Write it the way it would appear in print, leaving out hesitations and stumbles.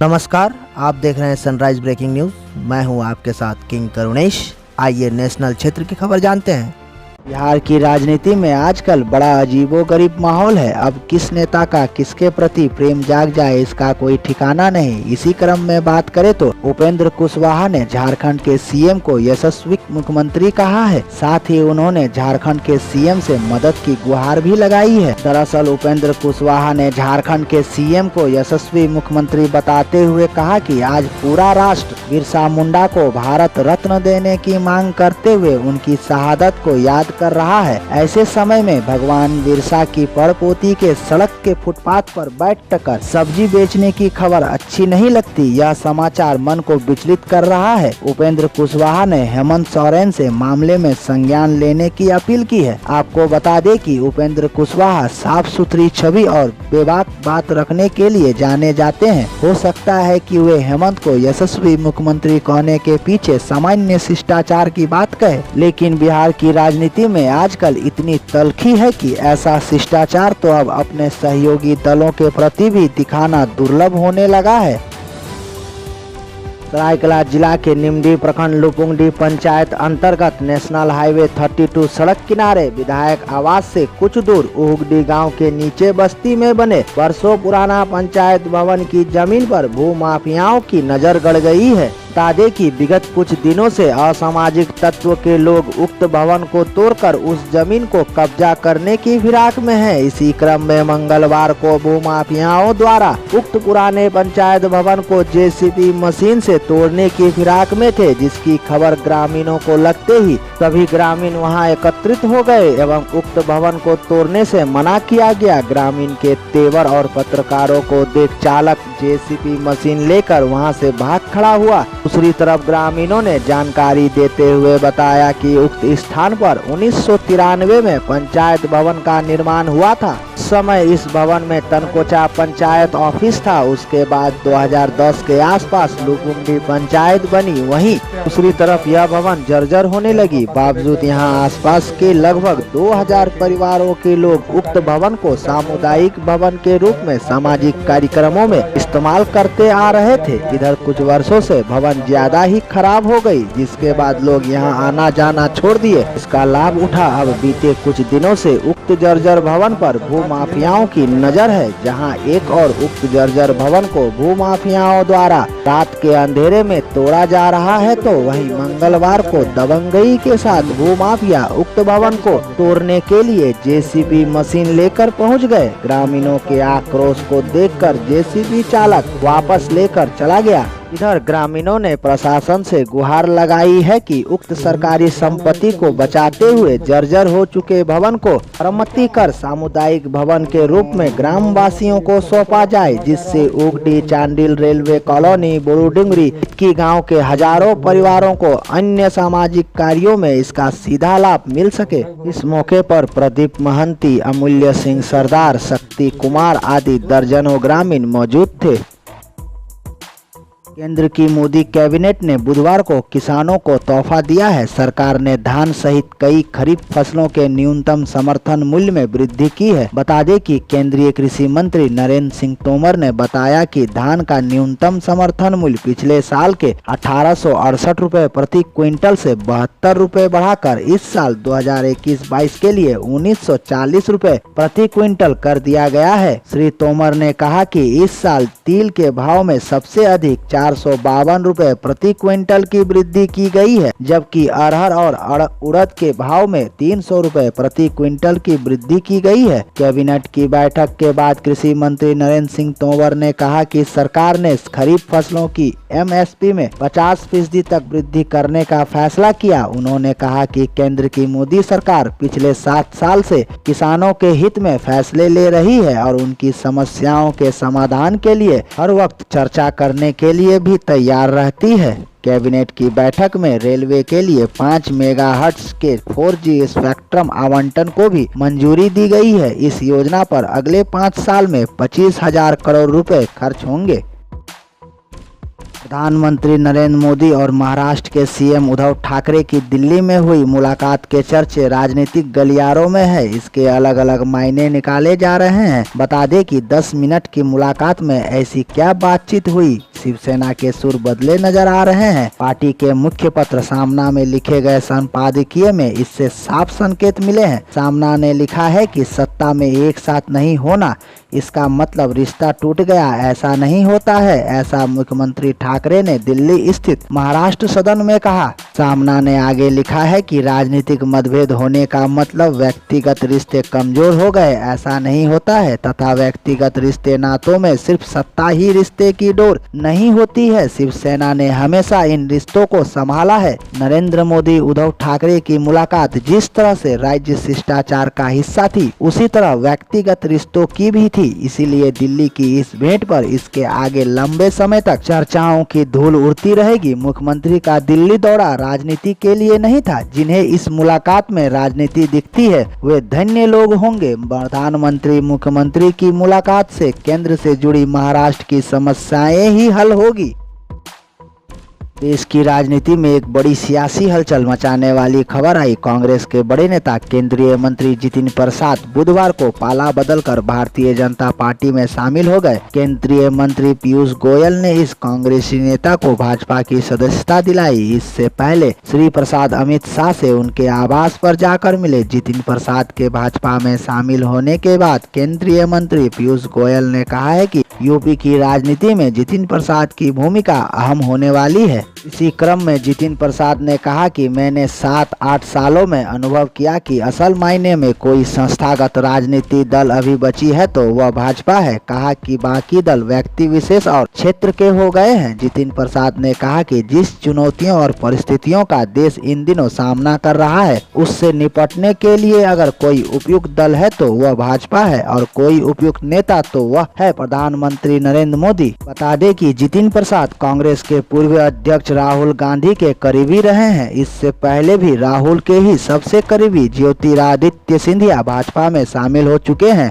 नमस्कार, आप देख रहे हैं सनराइज ब्रेकिंग न्यूज। मैं हूं आपके साथ किंग करुणेश। आइए नेशनल क्षेत्र की खबर जानते हैं। बिहार की राजनीति में आजकल बड़ा अजीबोगरीब माहौल है। अब किस नेता का किसके प्रति प्रेम जाग जाए इसका कोई ठिकाना नहीं। इसी क्रम में बात करें तो उपेंद्र कुशवाहा ने झारखंड के सीएम को यशस्वी मुख्यमंत्री कहा है। साथ ही उन्होंने झारखंड के सीएम से मदद की गुहार भी लगाई है। दरअसल उपेंद्र कुशवाहा ने झारखंड के सीएम को यशस्वी मुख्यमंत्री बताते हुए कहा कि आज पूरा राष्ट्र बिरसा मुंडा को भारत रत्न देने की मांग करते हुए उनकी शहादत को याद कर रहा है। ऐसे समय में भगवान बिरसा की पड़पोती के सड़क के फुटपाथ पर बैठकर सब्जी बेचने की खबर अच्छी नहीं लगती। यह समाचार मन को विचलित कर रहा है। उपेंद्र कुशवाहा ने हेमंत सोरेन से मामले में संज्ञान लेने की अपील की है। आपको बता दें कि उपेंद्र कुशवाहा साफ सुथरी छवि और बेबाक बात रखने के लिए जाने जाते हैं। हो सकता है कि वे हेमंत को यशस्वी मुख्यमंत्री कहने के पीछे सामान्य शिष्टाचार की बात कहे, लेकिन बिहार की राजनीति में आजकल इतनी तल्खी है कि ऐसा शिष्टाचार तो अब अपने सहयोगी दलों के प्रति भी दिखाना दुर्लभ होने लगा है। सरायकेला जिला के निमडी प्रखंड लुपुंगडी पंचायत अंतर्गत नेशनल हाईवे 32 सड़क किनारे विधायक आवास से कुछ दूर उहुगडी गांव के नीचे बस्ती में बने वर्षों पुराना पंचायत भवन की जमीन पर भूमाफियाओं की नजर गड़ गई है। बता दें कि विगत कुछ दिनों से असामाजिक तत्व के लोग उक्त भवन को तोड़कर उस जमीन को कब्जा करने की फिराक में हैं। इसी क्रम में मंगलवार को भूमाफियाओं द्वारा उक्त पुराने पंचायत भवन को जेसीबी मशीन से तोड़ने की फिराक में थे, जिसकी खबर ग्रामीणों को लगते ही सभी ग्रामीण वहां एकत्रित हो गए एवं उक्त भवन को तोड़ने से मना किया गया। ग्रामीण के तेवर और पत्रकारों को देख चालक जेसीबी मशीन लेकर वहां से भाग खड़ा हुआ। दूसरी तरफ ग्रामीणों ने जानकारी देते हुए बताया कि उक्त स्थान पर 1993 में पंचायत भवन का निर्माण हुआ था। उस समय इस भवन में तनकोचा पंचायत ऑफिस था। उसके बाद 2010 के आसपास लुपुंगडी पंचायत बनी। वहीं दूसरी तरफ यह भवन जर्जर होने लगी। बावजूद यहां आसपास के लगभग 2000 परिवारों के लोग उक्त भवन को सामुदायिक भवन के रूप में सामाजिक कार्यक्रमों में इस्तेमाल करते आ रहे थे। इधर कुछ वर्षों से भवन ज्यादा ही खराब हो गई, जिसके बाद लोग यहां आना जाना छोड़ दिए। इसका लाभ उठा अब बीते कुछ दिनों से उक्त जर्जर भवन पर भूमाफियाओं की नजर है। जहां एक और उक्त जर्जर भवन को भूमाफियाओं द्वारा रात के अंधेरे में तोड़ा जा रहा है, तो वहीं मंगलवार को दबंगई के साथ भूमाफिया उक्त भवन को तोड़ने के लिए जेसीबी मशीन लेकर पहुंच गए। ग्रामीणों के आक्रोश को देखकर जेसीबी चालक वापस लेकर चला गया। इधर ग्रामीणों ने प्रशासन से गुहार लगाई है कि उक्त सरकारी संपत्ति को बचाते हुए जर्जर हो चुके भवन को मरम्मती कर सामुदायिक भवन के रूप में ग्राम वासियों को सौंपा जाए, जिससे उगडी, चांडिल, रेलवे कॉलोनी, बुरुडुंगरी की गांव के हजारों परिवारों को अन्य सामाजिक कार्यों में इसका सीधा लाभ मिल सके। इस मौके पर प्रदीप महंती, अमूल्य सिंह सरदार, शक्ति कुमार आदि दर्जनों ग्रामीण मौजूद थे। केंद्र की मोदी कैबिनेट ने बुधवार को किसानों को तोहफा दिया है। सरकार ने धान सहित कई खरीफ फसलों के न्यूनतम समर्थन मूल्य में वृद्धि की है। बता दें कि केंद्रीय कृषि मंत्री नरेंद्र सिंह तोमर ने बताया कि धान का न्यूनतम समर्थन मूल्य पिछले साल के 1868 रुपए प्रति क्विंटल से 72 रुपए बढ़ाकर इस साल 2021-22 के लिए 1940 रुपए प्रति क्विंटल कर दिया गया है। श्री तोमर ने कहा कि इस साल तिल के भाव में सबसे अधिक 452 रुपए प्रति क्विंटल की वृद्धि की गई है, जबकि अरहर और उड़द के भाव में 300 रुपए प्रति क्विंटल की वृद्धि की गई है। कैबिनेट की बैठक के बाद कृषि मंत्री नरेंद्र सिंह तोमर ने कहा कि सरकार ने खरीफ फसलों की एमएसपी में 50% तक वृद्धि करने का फैसला किया। उन्होंने कहा कि केंद्र की मोदी सरकार पिछले 7 साल से किसानों के हित में फैसले ले रही है और उनकी समस्याओं के समाधान के लिए हर वक्त चर्चा करने के लिए भी तैयार रहती है। कैबिनेट की बैठक में रेलवे के लिए 5 मेगाहर्ट्ज के 4G स्पेक्ट्रम आवंटन को भी मंजूरी दी गई है। इस योजना पर अगले 5 साल में 25,000 करोड़ रुपए खर्च होंगे। प्रधानमंत्री नरेंद्र मोदी और महाराष्ट्र के सीएम उद्धव ठाकरे की दिल्ली में हुई मुलाकात के चर्चे राजनीतिक गलियारों में है। इसके अलग अलग मायने निकाले जा रहे हैं। बता दें कि 10 मिनट की मुलाकात में ऐसी क्या बातचीत हुई शिवसेना के सुर बदले नजर आ रहे हैं। पार्टी के मुख्य पत्र सामना में लिखे गए संपादकीय में इससे साफ संकेत मिले हैं। सामना ने लिखा है कि सत्ता में एक साथ नहीं होना इसका मतलब रिश्ता टूट गया, ऐसा नहीं होता है, ऐसा मुख्यमंत्री ठाकरे ने दिल्ली स्थित महाराष्ट्र सदन में कहा। सामना ने आगे लिखा है कि राजनीतिक मतभेद होने का मतलब व्यक्तिगत रिश्ते कमजोर हो गए, ऐसा नहीं होता है, तथा व्यक्तिगत रिश्ते नातों में सिर्फ सत्ता ही रिश्ते की डोर नहीं होती है। शिवसेना ने हमेशा इन रिश्तों को संभाला है। नरेंद्र मोदी उद्धव ठाकरे की मुलाकात जिस तरह से राज्य शिष्टाचार का हिस्सा थी, उसी तरह व्यक्तिगत रिश्तों की भी थी। इसीलिए दिल्ली की इस भेंट पर इसके आगे लंबे समय तक चर्चाओं की धूल उड़ती रहेगी। मुख्यमंत्री का दिल्ली दौरा राजनीति के लिए नहीं था। जिन्हें इस मुलाकात में राजनीति दिखती है वे धन्य लोग होंगे। प्रधानमंत्री मुख्यमंत्री की मुलाकात से केंद्र से जुड़ी महाराष्ट्र की समस्याएं ही हल होगी। देश की राजनीति में एक बड़ी सियासी हलचल मचाने वाली खबर आई। कांग्रेस के बड़े नेता केंद्रीय मंत्री जितिन प्रसाद बुधवार को पाला बदलकर भारतीय जनता पार्टी में शामिल हो गए। केंद्रीय मंत्री पीयूष गोयल ने इस कांग्रेसी नेता को भाजपा की सदस्यता दिलाई। इससे पहले श्री प्रसाद अमित शाह से उनके आवास पर जाकर मिले। जितिन प्रसाद के भाजपा में शामिल होने के बाद केंद्रीय मंत्री पीयूष गोयल ने कहा है कि यूपी की राजनीति में जितिन प्रसाद की भूमिका अहम होने वाली है। इसी क्रम में जितिन प्रसाद ने कहा कि मैंने 7-8 सालों में अनुभव किया कि असल मायने में कोई संस्थागत राजनीति दल अभी बची है तो वह भाजपा है। कहा कि बाकी दल व्यक्ति विशेष और क्षेत्र के हो गए हैं। जितिन प्रसाद ने कहा कि जिस चुनौतियों और परिस्थितियों का देश इन दिनों सामना कर रहा है उससे निपटने के लिए अगर कोई उपयुक्त दल है तो वह भाजपा है और कोई उपयुक्त नेता तो वह है प्रधानमंत्री नरेंद्र मोदी। बता दें कि जितिन प्रसाद कांग्रेस के पूर्व अध्यक्ष राहुल गांधी के करीबी रहे हैं। इससे पहले भी राहुल के ही सबसे करीबी ज्योतिरादित्य सिंधिया भाजपा में शामिल हो चुके हैं।